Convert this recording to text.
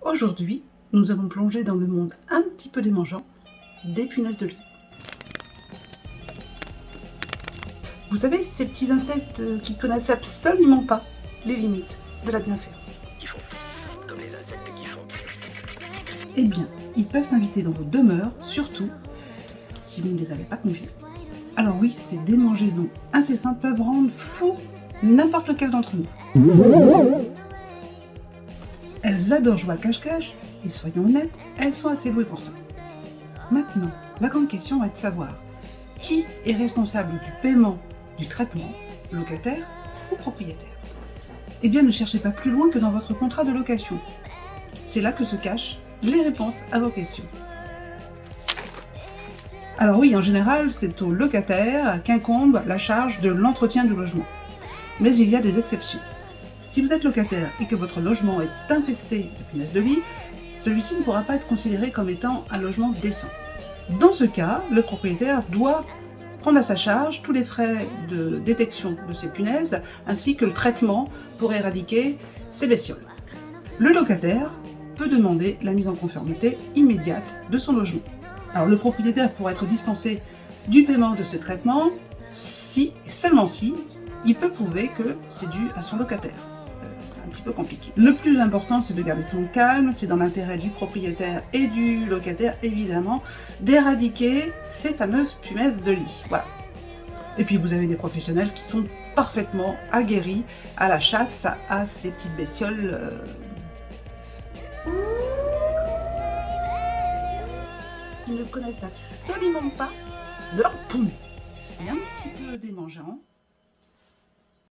Aujourd'hui, nous allons plonger dans le monde un petit peu démangeant des punaises de lit. Vous savez, ces petits insectes qui connaissent absolument pas les limites de la bienséance. Qui font comme les insectes qui font. Eh bien, ils peuvent s'inviter dans vos demeures, surtout si vous ne les avez pas conviés. Alors oui, ces démangeaisons incessantes peuvent rendre fou n'importe lequel d'entre nous. Elles adorent jouer à cache-cache, et soyons honnêtes, elles sont assez douées pour ça. Maintenant, la grande question est de savoir qui est responsable du paiement du traitement, locataire ou propriétaire. Eh bien, ne cherchez pas plus loin que dans votre contrat de location. C'est là que se cachent les réponses à vos questions. Alors oui, en général, c'est au locataire qu'incombe la charge de l'entretien du logement. Mais il y a des exceptions. Si vous êtes locataire et que votre logement est infesté de punaises de lit, celui-ci ne pourra pas être considéré comme étant un logement décent. Dans ce cas, le propriétaire doit prendre à sa charge tous les frais de détection de ces punaises, ainsi que le traitement pour éradiquer ces bestioles. Le locataire peut demander la mise en conformité immédiate de son logement. Alors le propriétaire pourra être dispensé du paiement de ce traitement si, et seulement si, il peut prouver que c'est dû à son locataire. C'est un petit peu compliqué. Le plus important, c'est de garder son calme, c'est dans l'intérêt du propriétaire et du locataire, évidemment, d'éradiquer ces fameuses punaises de lit. Voilà. Et puis vous avez des professionnels qui sont parfaitement aguerris à la chasse à ces petites bestioles qui ne connaissent absolument pas leur poum. Et un petit peu démangeant.